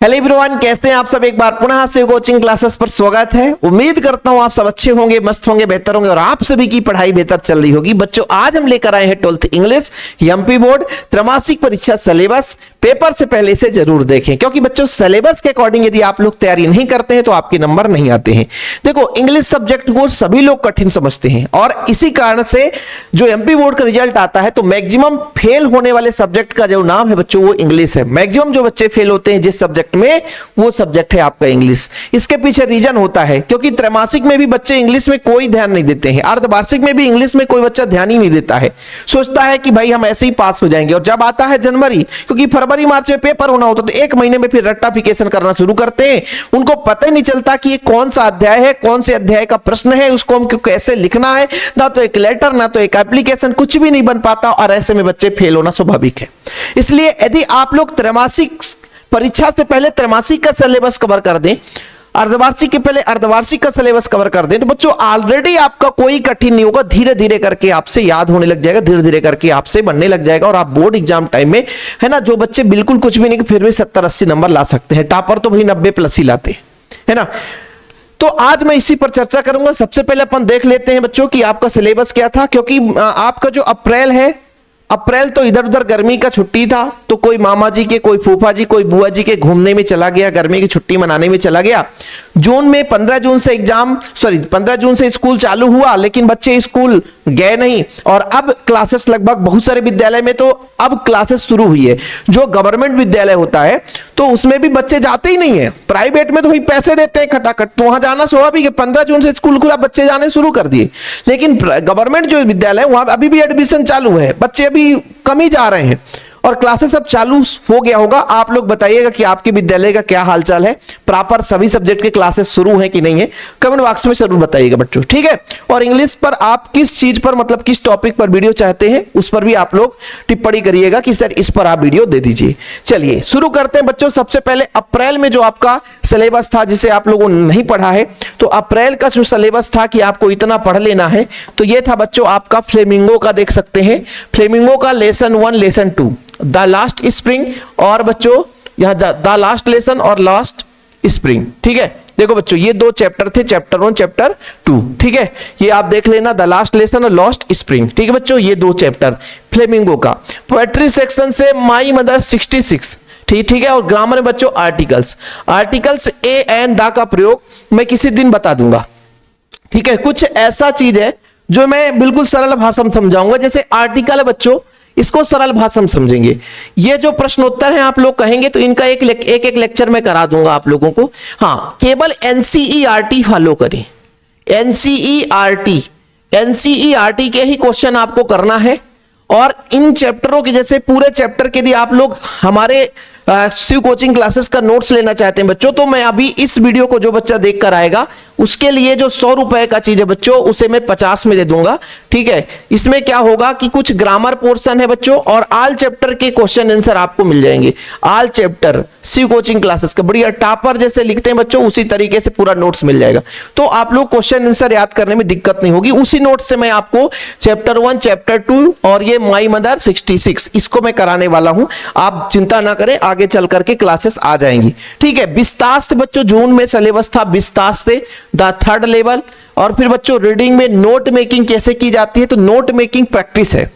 Hello everyone, कैसे हैं आप सब। एक बार पुनः से कोचिंग क्लासेस पर स्वागत है। उम्मीद करता हूं आप सब अच्छे होंगे, मस्त होंगे, बेहतर होंगे और आप सभी की पढ़ाई बेहतर चल रही होगी। बच्चों, आज हम लेकर आए हैं 12th इंग्लिश एमपी बोर्ड त्रैमासिक परीक्षा सिलेबस। पेपर से पहले इसे जरूर देखें, क्योंकि बच्चों सिलेबस के अकॉर्डिंग यदि आप लोग तैयारी नहीं करते हैं तो आपके नंबर नहीं आते हैं। देखो, इंग्लिश सब्जेक्ट को सभी लोग कठिन समझते हैं और इसी कारण से जो एमपी बोर्ड का रिजल्ट आता है तो मैक्सिमम फेल होने वाले सब्जेक्ट का जो नाम है बच्चों वो इंग्लिश है। मैक्सिमम जो बच्चे फेल होते हैं जिस सब्जेक्ट में, वो सब्जेक्ट है आपका इंग्लिश। इसके पीछे रीजन होता है क्योंकि त्रैमासिक में भी बच्चे इंग्लिश में कोई ध्यान नहीं देते हैं, अर्धवार्षिक में भी इंग्लिश में कोई बच्चा ध्यान ही नहीं देता है, सोचता है कि भाई हम ऐसे ही पास हो जाएंगे। और जब आता है जनवरी, क्योंकि फरवरी मार्च में पेपर होना होता तो एक महीने में फिर रट्टाफिकेशन करना शुरू करते हैं। उनको पता ही नहीं चलता कि ये कौन सा अध्याय है, कौन से अध्याय का प्रश्न है, उसको हम कैसे लिखना है। ना तो एक लेटर, ना तो एक एप्लीकेशन, कुछ भी नहीं बन पाता और ऐसे में बच्चे फेल होना स्वाभाविक है। इसलिए यदि आप लोग त्रैमासिक परीक्षा से पहले त्रैमासिक का सिलेबस कवर कर दें, अर्धवार्षिक के पहले अर्धवार्षिक का सिलेबस कवर कर दें, तो बच्चों ऑलरेडी आपका कोई कठिन नहीं होगा। धीरे धीरे करके आपसे याद होने लग जाएगा, धीरे धीरे करके आपसे बनने लग जाएगा और आप बोर्ड एग्जाम टाइम में, है ना, जो बच्चे बिल्कुल कुछ भी नहीं फिर भी 70-80 नंबर ला सकते हैं। टॉपर तो भाई 90+ ही लाते है ना। तो आज मैं इसी पर चर्चा करूंगा। सबसे पहले अपन देख लेते हैं बच्चों कि आपका सिलेबस क्या था, क्योंकि आपका जो अप्रैल है, अप्रैल तो इधर उधर गर्मी का छुट्टी था, तो कोई मामा जी के, कोई फूफा जी, कोई बुआ जी के घूमने में चला गया, गर्मी की छुट्टी मनाने में चला गया। जून में 15 जून से 15 जून से स्कूल चालू हुआ, लेकिन बच्चे स्कूल गए नहीं और अब क्लासेस लगभग बहुत सारे विद्यालय में तो अब क्लासेस शुरू हुई है। जो गवर्नमेंट विद्यालय होता है तो उसमें भी बच्चे जाते ही नहीं है, प्राइवेट में तो भाई पैसे देते हैं खटाखट, तो वहां जाना स्वाभाविक है। 15 जून से स्कूल खुला, बच्चे जाने शुरू कर दिए, लेकिन गवर्नमेंट जो विद्यालय वहां अभी भी एडमिशन चालू है, बच्चे अभी कम ही जा रहे हैं और क्लासेस अब चालू हो गया होगा। आप लोग बताइएगा कि आपके विद्यालय का क्या हालचाल है, प्रॉपर सभी सब्जेक्ट के क्लासेस शुरू हैं कि नहीं है, कमेंट बॉक्स में जरूर बताइएगा बच्चों, ठीक है। और इंग्लिश पर आप किस चीज पर, मतलब किस टॉपिक पर वीडियो चाहते हैं उस पर भी आप लोग टिप्पणी करिएगा कि सर इस पर आप वीडियो दे दीजिए। चलिए शुरू करते हैं बच्चों। सबसे पहले अप्रैल में जो आपका सिलेबस था, जिसे आप लोगों ने नहीं पढ़ा है, तो अप्रैल का जो सिलेबस था कि आपको इतना पढ़ लेना है, तो यह था बच्चों आपका फ्लेमिंगो का, देख सकते हैं फ्लेमिंगो का lesson 1 lesson 2 the last spring, और बच्चों यहां द लास्ट लेसन और लास्ट स्प्रिंग, ठीक है। देखो बच्चों ये दो चैप्टर थे, चैप्टर 1 चैप्टर 2, ठीक है। ये आप देख लेना, द लास्ट लेसन और लास्ट स्प्रिंग, ठीक है बच्चों, ये दो चैप्टर फ्लेमिंगो का। पोएट्री सेक्शन से माई मदर 66, ठीक है। और ग्रामर में बच्चों आर्टिकल्स ए एंड द का प्रयोग मैं किसी दिन बता दूंगा, ठीक है। कुछ ऐसा चीज है जो मैं बिल्कुल सरल भाषा में समझाऊंगा। जैसे आर्टिकल है बच्चों, इसको सरल भाषा में समझेंगे। ये जो प्रश्न उत्तर है आप लोग कहेंगे तो इनका एक लेक्चर मैं करा दूंगा आप लोगों को। हाँ, केवल एनसीईआरटी फॉलो करें, एनसीईआरटी के ही क्वेश्चन आपको करना है। और इन चैप्टरों के, जैसे पूरे चैप्टर के लिए आप लोग हमारे शिव कोचिंग क्लासेस का नोट्स लेना चाहते हैं बच्चों, तो मैं अभी इस वीडियो को जो बच्चा देख कर आएगा उसके लिए जो 100 रुपए का चीज है बच्चों, उसे मैं 50 में दे दूंगा, ठीक है। इसमें क्या होगा कि कुछ ग्रामर पोर्शन है बच्चों और ऑल चैप्टर के क्वेश्चन आंसर आपको मिल जाएंगे। All chapter Shiv coaching classes का बढ़िया टॉपर जैसे लिखते हैं बच्चों, उसी तरीके से पूरा नोट्स मिल जाएगा, तो आप लोग क्वेश्चन आंसर याद करने में दिक्कत नहीं होगी। उसी नोट्स से मैं आपको चैप्टर 1 चैप्टर 2 और ये माई मदर 66 इसको मैं कराने वाला हूं, आप चिंता ना करें, आगे चल करके क्लासेस आ जाएंगी, ठीक है। विस्तार से बच्चों जून में सिलेबस था, विस्तार से द 3rd लेवल। और फिर बच्चों रीडिंग में नोट मेकिंग कैसे की जाती है, तो नोट मेकिंग प्रैक्टिस है,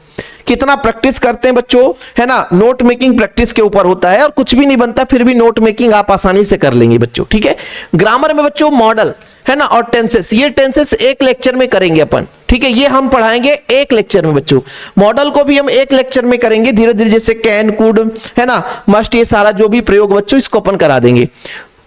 कितना प्रैक्टिस करते हैं बच्चों, है ना। नोट मेकिंग प्रैक्टिस के ऊपर होता है और कुछ भी नहीं बनता फिर भी नोट मेकिंग आप आसानी से कर लेंगे बच्चों, ठीक है। ग्रामर में बच्चों मॉडल, है ना, और टेंसेस, ये टेंसेस एक लेक्चर में करेंगे अपन, ठीक है। ये हम पढ़ाएंगे एक लेक्चर में बच्चों। मॉडल को भी हम एक लेक्चर में करेंगे धीरे धीरे, जैसे कैन, कुड, है ना, मस्ट, ये सारा जो भी प्रयोग बच्चों इसको अपन करा देंगे।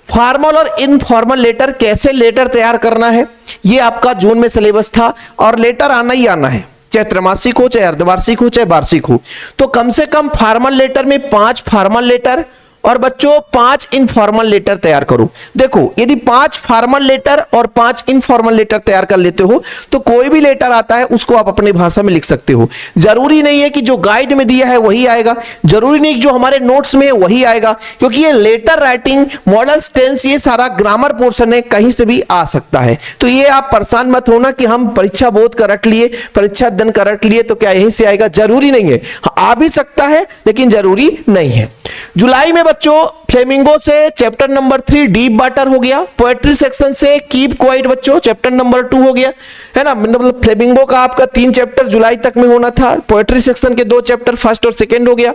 फॉर्मल और इनफॉर्मल लेटर, कैसे लेटर तैयार करना है, ये आपका जून में सिलेबस था और लेटर आना ही आना है, चाहे त्रैमासिक हो, चाहे अर्धवार्षिक हो, चाहे वार्षिक हो। तो कम से कम फॉर्मल लेटर में 5 फॉर्मल लेटर और बच्चों 5 इनफॉर्मल लेटर तैयार करो। देखो यदि 5 फॉर्मल लेटर और 5 इनफॉर्मल लेटर तैयार कर लेते हो तो कोई भी लेटर आता है उसको आप अपनी भाषा में लिख सकते हो। जरूरी नहीं है कि जो गाइड में दिया है वही आएगा, जरूरी नहीं कि जो हमारे नोट्स में है वही आएगा, क्योंकि ये लेटर राइटिंग, मॉडल टेंस, ये सारा ग्रामर पोर्शन है, कहीं से भी आ सकता है। तो ये आप परेशान मत होना कि हम परीक्षा बोध का रट लिए, परीक्षा दिन का रट लिए तो क्या यहीं से आएगा, जरूरी नहीं है। आ भी सकता है लेकिन जरूरी नहीं है। जुलाई में बच्चों फ्लेमिंगो से चैप्टर नंबर 3 डीप वाटर हो गया। पोएट्री सेक्शन से कीप क्वाइट बच्चों चैप्टर नंबर 2 हो गया, है ना। मतलब फ्लेमिंगो का आपका 3 चैप्टर जुलाई तक में होना था। पोएट्री सेक्शन के 2 चैप्टर फर्स्ट और सेकंड हो गया।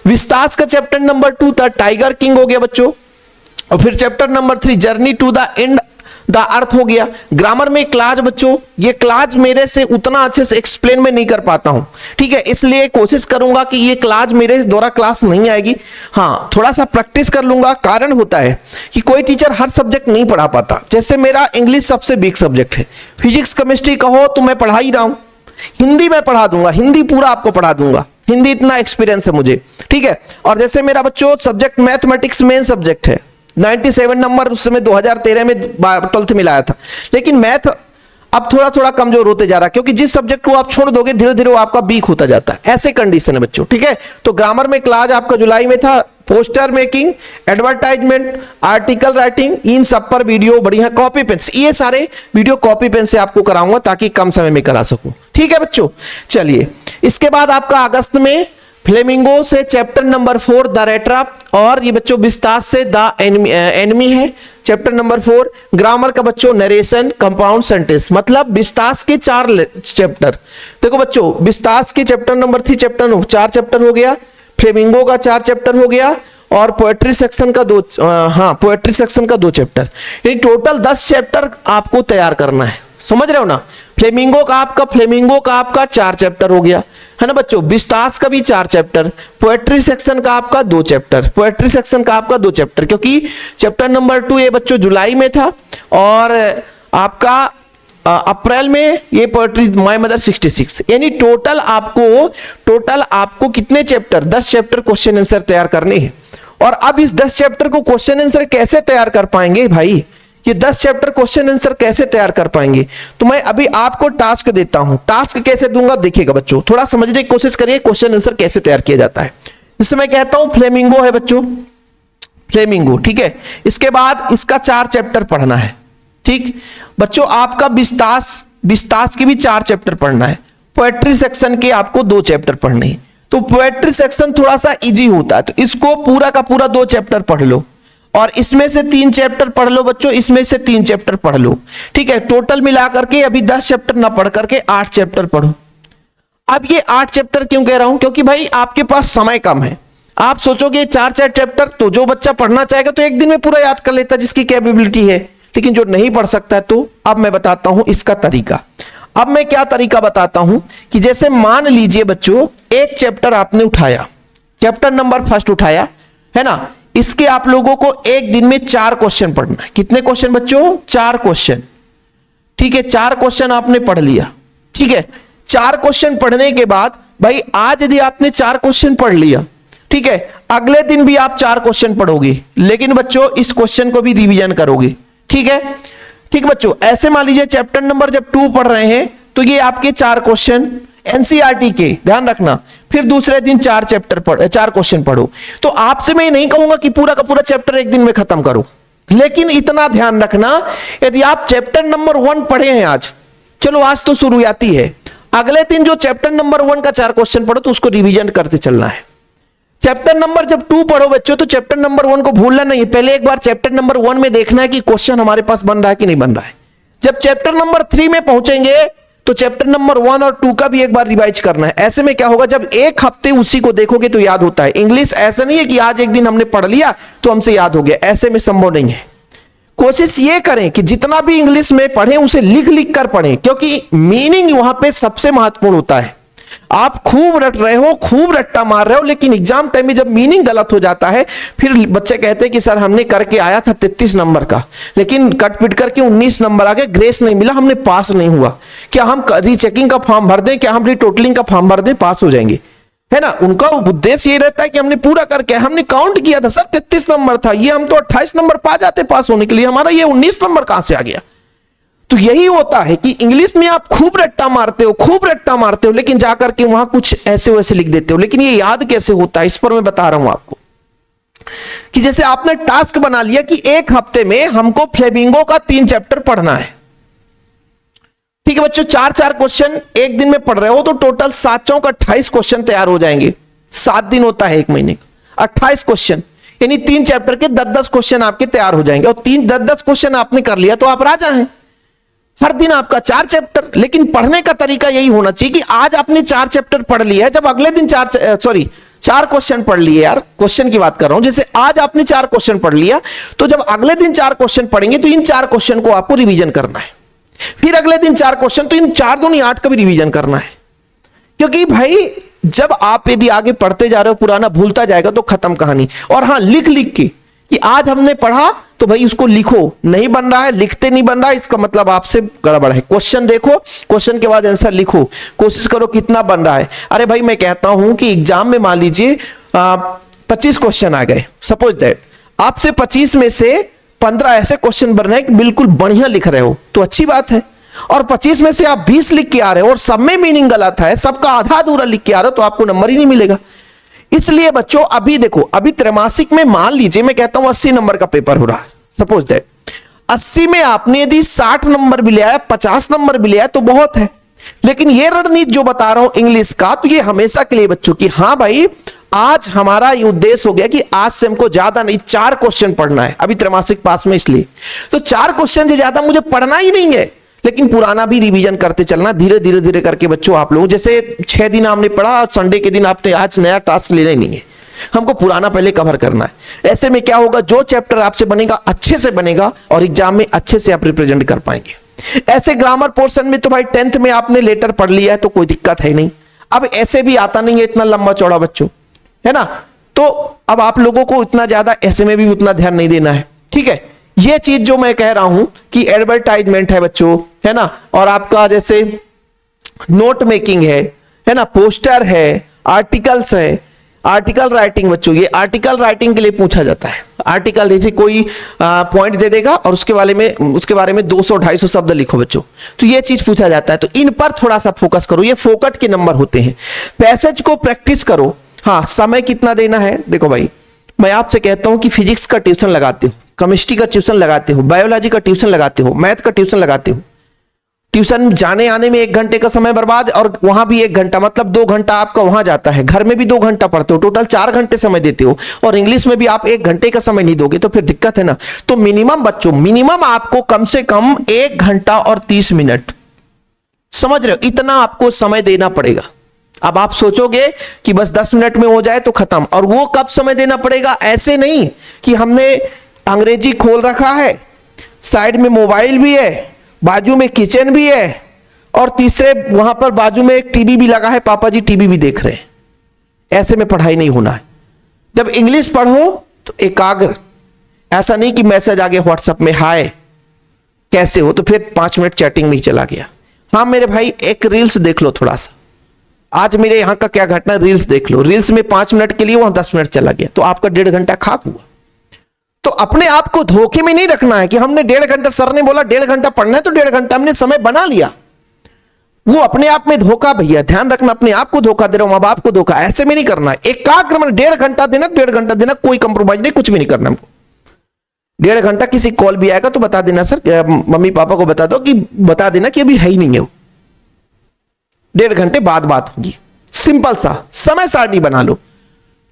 विस्तास का चैप्टर नंबर 2 था टाइगर किंग हो गया बच्चों। और फिर chapter number 3 journey to the end the earth हो गया। ग्रामर में क्लाज बच्चों, ये क्लाज मेरे से उतना अच्छे से एक्सप्लेन में नहीं कर पाता हूं, ठीक है, इसलिए कोशिश करूंगा कि ये क्लाज मेरे द्वारा क्लास नहीं आएगी। हाँ, थोड़ा सा प्रैक्टिस कर लूंगा। कारण होता है कि कोई टीचर हर सब्जेक्ट नहीं पढ़ा पाता। जैसे मेरा इंग्लिश सबसे वीक सब्जेक्ट है, फिजिक्स केमिस्ट्री कहो तो मैं पढ़ा ही रहा हूं। हिंदी में पढ़ा दूंगा, हिंदी पूरा आपको पढ़ा दूंगा, हिंदी इतना एक्सपीरियंस है मुझे, ठीक है। और जैसे मेरा बच्चों सब्जेक्ट मैथमेटिक्स मेन सब्जेक्ट है, 97 नंबर उस समय 2013 में 12th में लाया था। लेकिन मैथ अब थोड़ा थोड़ा कमजोर होते जा रहा है, क्योंकि जिस सब्जेक्ट को आप छोड़ दोगे धीरे धीरे वो आपका वीक होता जाता है। ऐसे कंडीशन है बच्चों, ठीक है। तो ग्रामर में क्लास आपका जुलाई में था। Poster making, advertisement, article writing, इन सब पर वीडियो बढ़िया कॉपी पेन, ये सारे वीडियो कॉपी पेन से आपको कराऊंगा ताकि कम समय में करा सकूं, ठीक है बच्चों। चलिए, इसके बाद आपका अगस्त में फ्लेमिंगो से चैप्टर नंबर 4 द रेट्रा, और ये बच्चों विस्तास से द एनिमी है चैप्टर नंबर 4। ग्रामर का बच्चों नरेशन, कंपाउंड सेंटेंस, मतलब विस्तास के 4 चैप्टर। देखो बच्चों, विस्तास के चैप्टर नंबर 3 चैप्टर 4 चैप्टर हो गया, फ्लेमिंगो का 4 चैप्टर हो गया, और पोएट्री सेक्शन का 2 पोएट्री सेक्शन का 2 चैप्टर। यानी टोटल 10 चैप्टर आपको तैयार करना है, समझ रहे हो ना। फ्लेमिंगो का आपका 4 चैप्टर हो गया, है ना बच्चों। विस्तास का भी 4 चैप्टर, पोएट्री सेक्शन का आपका 2 चैप्टर, पोएट्री सेक्शन का आपका 2 चैप्टर, क्योंकि चैप्टर नंबर 2 ये बच्चों जुलाई में था, और आपका अप्रैल में ये पोएट्री माय मदर 66। यानी टोटल आपको कितने चैप्टर, 10 चैप्टर क्वेश्चन आंसर तैयार करने हैं। और अब इस 10 चैप्टर को क्वेश्चन आंसर कैसे तैयार कर पाएंगे भाई, ये 10 चैप्टर क्वेश्चन आंसर कैसे तैयार कर पाएंगे, तो मैं अभी आपको टास्क देता हूं। टास्क कैसे दूंगा देखिएगा बच्चों, थोड़ा समझने की कोशिश करिए क्वेश्चन आंसर कैसे तैयार किया जाता है। जिससे मैं कहता हूं फ्लेमिंगो है बच्चों, फ्लेमिंगो, ठीक है। इसके बाद इसका 4 चैप्टर पढ़ना है, ठीक बच्चों। आपका विस्तास के भी 4 चैप्टर पढ़ना है। पोएट्री सेक्शन के आपको 2 चैप्टर पढ़ने हैं। तो पोएट्री सेक्शन थोड़ा सा इजी होता है, तो इसको पूरा का पूरा 2 चैप्टर पढ़ लो, और इसमें से 3 चैप्टर पढ़ लो बच्चों, इसमें से 3 चैप्टर पढ़ लो, ठीक है। टोटल मिला करके अभी 10 चैप्टर ना पढ़ करके 8 चैप्टर पढ़ो। अब ये 8 चैप्टर क्यों कह रहा हूं, क्योंकि भाई आपके पास समय कम है। आप सोचोगे 4 चैप्टर, तो जो बच्चा पढ़ना चाहेगा तो एक दिन में पूरा याद कर लेता जिसकी कैपेबिलिटी है, लेकिन जो नहीं पढ़ सकता है, तो अब मैं बताता हूं इसका तरीका। अब मैं क्या तरीका बताता हूं कि जैसे मान लीजिए बच्चों, एक चैप्टर आपने उठाया, चैप्टर नंबर 1 उठाया, है ना। इसके आप लोगों को एक दिन में 4 क्वेश्चन पढ़ना है। कितने क्वेश्चन बच्चों, 4 क्वेश्चन, ठीक है। 4 क्वेश्चन आपने पढ़ लिया, ठीक है। 4 क्वेश्चन पढ़ने के बाद भाई आज यदि आपने 4 क्वेश्चन पढ़ लिया, ठीक है, अगले दिन भी आप 4 क्वेश्चन पढ़ोगे, लेकिन बच्चों इस क्वेश्चन को भी रिवीजन करोगे, ठीक है। ठीक बच्चों, ऐसे मान लीजिए चैप्टर नंबर जब 2 पढ़ रहे हैं तो ये आपके 4 क्वेश्चन एनसीईआरटी के, ध्यान रखना। फिर दूसरे दिन 4 क्वेश्चन पढ़ो। तो आपसे मैं नहीं कहूंगा कि पूरा का पूरा चैप्टर एक दिन में खत्म करो, लेकिन इतना ध्यान रखना, यदि आप चैप्टर नंबर 1 पढ़े हैं आज, चलो आज तो शुरुआती है, अगले दिन जो चैप्टर नंबर 1 का 4 क्वेश्चन पढ़ो तो उसको रिवीजन करते चलना है। चैप्टर नंबर जब 2 पढ़ो बच्चों, तो चैप्टर नंबर 1 को भूलना नहीं, पहले एक बार चैप्टर नंबर 1 में देखना है कि क्वेश्चन हमारे पास बन रहा है कि नहीं बन रहा है। जब चैप्टर नंबर 3 में पहुंचेंगे तो चैप्टर नंबर 1 और 2 का भी एक बार रिवाइज करना है। ऐसे में क्या होगा, जब एक हफ्ते उसी को देखोगे तो याद होता है। इंग्लिश ऐसा नहीं है कि आज एक दिन हमने पढ़ लिया तो हमसे याद हो गया, ऐसे में संभव नहीं है। कोशिश ये करें कि जितना भी इंग्लिश में पढ़ें उसे लिख लिख कर पढ़ें, क्योंकि मीनिंग वहां पे सबसे महत्वपूर्ण होता है। आप खूब रट रहे हो, खूब रट्टा मार रहे हो, लेकिन एग्जाम टाइम में जब मीनिंग गलत हो जाता है, फिर बच्चे कहते हैं कि सर हमने करके आया था 33 नंबर का, लेकिन कट पिट करके 19 नंबर आ गए, ग्रेस नहीं मिला, हमने पास नहीं हुआ। क्या हम रीचेकिंग का फॉर्म भर दें, क्या हम रीटोटलिंग का फॉर्म भर दें, पास हो जाएंगे, है ना। उनका उद्देश्य ये रहता है कि हमने पूरा करके, हमने काउंट किया था सर 33 नंबर था, ये हम तो 28 नंबर पा जाते पास होने के लिए, हमारा ये 19 नंबर कहां से आ गया। तो यही होता है कि इंग्लिश में आप खूब रट्टा मारते हो, लेकिन जाकर के वहां कुछ ऐसे वैसे लिख देते हो। लेकिन ये याद कैसे होता है, इस पर मैं बता रहा हूं आपको। कि जैसे आपने टास्क बना लिया कि एक हफ्ते में हमको फ्लेमिंगो का 3 चैप्टर पढ़ना है, ठीक है बच्चों। 4 क्वेश्चन एक दिन में पढ़ रहे हो तो टोटल 7 चौक 28 क्वेश्चन तैयार हो जाएंगे। 7 दिन होता है एक महीने का, 28 क्वेश्चन, यानी 3 चैप्टर के 10-10 क्वेश्चन आपके तैयार हो जाएंगे, और 10-10 क्वेश्चन आपने कर लिया तो आप राजा हैं। हर दिन आपका 4 चैप्टर, लेकिन पढ़ने का तरीका यही होना चाहिए कि आज आपने 4 चैप्टर पढ़ लिया है, जब अगले दिन 4 क्वेश्चन पढ़ लिए, यार क्वेश्चन की बात कर रहा हूं, जैसे आज आपने 4 क्वेश्चन पढ़ लिया तो जब अगले दिन 4 क्वेश्चन पढ़ेंगे तो इन 4 क्वेश्चन को आपको रिवीजन करना है, फिर अगले दिन 4 क्वेश्चन, तो इन 4 दूनी 8 का भी रिवीजन करना है। क्योंकि भाई जब आप यदि आगे पढ़ते जा रहे हो, पुराना भूलता जाएगा तो खत्म कहानी। और हां, लिख लिख के कि आज हमने पढ़ा तो भाई उसको लिखो, नहीं बन रहा है, लिखते नहीं बन रहा है, इसका मतलब आपसे गड़बड़ है। क्वेश्चन देखो, क्वेश्चन के बाद आंसर लिखो, कोशिश करो कितना बन रहा है। अरे भाई मैं कहता हूं कि एग्जाम में मान लीजिए 25 क्वेश्चन आ गए, सपोज दैट आपसे 25 में से 15 ऐसे क्वेश्चन बन रहे हैं कि बिल्कुल बढ़िया लिख रहे हो तो अच्छी बात है, और 25 में से आप 20 लिख के आ रहे हो और सब में मीनिंग गलत है, सबका आधा अधूरा लिख के आ रहे हो, तो आपको नंबर ही नहीं मिलेगा। इसलिए बच्चों अभी देखो, अभी त्रैमासिक में मान लीजिए मैं कहता हूं 80 नंबर का पेपर हो रहा है, सपोज दैट 80 में आपने यदि 60 नंबर भी लिया है, 50 नंबर भी लिया है तो बहुत है। लेकिन ये रणनीति जो बता रहा हूं इंग्लिश का, तो ये हमेशा के लिए बच्चों की, हां भाई आज हमारा ये उद्देश्य हो गया कि आज से हमको ज्यादा नहीं 4 क्वेश्चन पढ़ना है, अभी त्रैमासिक पास में, इसलिए तो 4 क्वेश्चन से ज्यादा मुझे पढ़ना ही नहीं है, लेकिन पुराना भी रिवीजन करते चलना धीरे धीरे धीरे करके। बच्चों आप लोग जैसे 6 दिन हमने पढ़ा, संडे के दिन आपने आज नया टास्क लेना ही नहीं है, हमको पुराना पहले कवर करना है। ऐसे में क्या होगा, जो चैप्टर आपसे बनेगा अच्छे से बनेगा और एग्जाम में अच्छे से आप रिप्रेजेंट कर पाएंगे। ऐसे ग्रामर पोर्शन में तो भाई 10th में आपने लेटर पढ़ लिया है तो कोई दिक्कत है नहीं, अब ऐसे भी आता नहीं है इतना लंबा चौड़ा बच्चों, है ना, तो अब आप लोगों को इतना ज्यादा ऐसे में भी उतना ध्यान नहीं देना है, ठीक है। ये चीज जो मैं कह रहा हूं कि एडवर्टाइजमेंट है बच्चों, है ना, और आपका जैसे नोट मेकिंग है ना, पोस्टर है, आर्टिकल्स है, आर्टिकल राइटिंग बच्चों, ये आर्टिकल राइटिंग के लिए पूछा जाता है। आर्टिकल जैसे कोई पॉइंट दे देगा और उसके बारे में 200-250 शब्द लिखो बच्चों, तो ये चीज पूछा जाता है, तो इन पर थोड़ा सा फोकस करो, ये फोकट के नंबर होते हैं। पैसेज को प्रैक्टिस करो। हाँ, समय कितना देना है, देखो भाई मैं आपसे कहता हूं कि फिजिक्स का ट्यूशन लगाते हो, केमिस्ट्री का ट्यूशन लगाते हो, बायोलॉजी का ट्यूशन लगाते हो, मैथ का ट्यूशन लगाते हो, ट्यूशन जाने आने में 1 घंटे का समय बर्बाद, और वहां भी 1 घंटा, मतलब 2 घंटा आपका वहां जाता है, घर में भी 2 घंटा पढ़ते हो, टोटल 4 घंटे समय देते हो, और इंग्लिश में भी आप 1 घंटे का समय नहीं दोगे तो फिर दिक्कत है ना। तो मिनिमम बच्चों, मिनिमम आपको कम से कम 1 घंटा और 30 मिनट, समझ रहे हो, इतना आपको समय देना पड़ेगा। अब आप सोचोगे कि बस 10 मिनट में हो जाए तो खत्म, और वो कब समय देना पड़ेगा, ऐसे नहीं कि हमने अंग्रेजी खोल रखा है, साइड में मोबाइल भी है, बाजू में किचन भी है, और तीसरे वहां पर बाजू में एक टीवी भी लगा है, पापा जी टीवी भी देख रहे हैं। ऐसे में पढ़ाई नहीं होना है। जब इंग्लिश पढ़ो तो एकाग्र, ऐसा नहीं कि मैसेज आ गया व्हाट्सएप में, हाय कैसे हो, तो फिर 5 मिनट चैटिंग में ही चला गया। हाँ मेरे भाई, एक रील्स देख लो थोड़ा सा, आज मेरे यहां का क्या घटना, रील्स देख लो, रील्स में 5 मिनट के लिए वहां 10 मिनट चला गया, तो आपका 1.5 घंटा खाक हुआ। तो अपने आप को धोखे में नहीं रखना है कि हमने 1.5 घंटा, सर ने बोला 1.5 घंटा पढ़ना है तो 1.5 घंटा हमने समय बना लिया, वो अपने आप में धोखा। भैया ध्यान रखना, अपने आप को धोखा दे रहा हूं, मां बाप को धोखा, ऐसे में नहीं करना है। एकाग्र मन, 1.5 घंटा देना, 1.5 घंटा देना, कोई कंप्रोमाइज नहीं, कुछ भी नहीं करना हमको। 1.5 घंटा किसी कॉल भी आएगा तो बता देना, सर मम्मी पापा को बता दो कि बता देना कि अभी है ही नहीं है, 1.5 घंटे बाद बात होगी। सिंपल सा समय सारणी बना लो,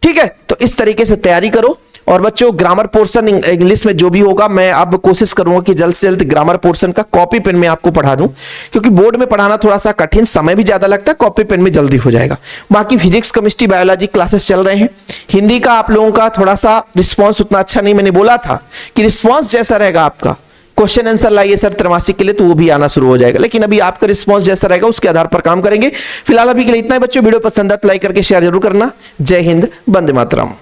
ठीक है। तो इस तरीके से तैयारी करो। और बच्चों ग्रामर पोर्शन इंग्लिश में जो भी होगा, मैं अब कोशिश करूंगा कि जल्द से जल्द ग्रामर पोर्शन का कॉपी पेन में आपको पढ़ा दूं, क्योंकि बोर्ड में पढ़ाना थोड़ा सा कठिन, समय भी ज्यादा लगता है, कॉपी पेन में जल्दी हो जाएगा। बाकी फिजिक्स, केमिस्ट्री, बायोलॉजी क्लासेस चल रहे हैं। हिंदी का आप लोगों का थोड़ा सा रिस्पॉन्स उतना अच्छा नहीं, मैंने बोला था कि रिस्पॉन्स जैसा रहेगा आपका, क्वेश्चन आंसर लाइए सर त्रैमासिक के लिए, तो वो भी आना शुरू हो जाएगा, लेकिन अभी आपका रिस्पॉन्स जैसा रहेगा उसके आधार पर काम करेंगे। फिलहाल अभी के लिए इतना ही बच्चों, वीडियो पसंद है तो लाइक करके शेयर जरूर करना। जय हिंद, वंदे मातरम।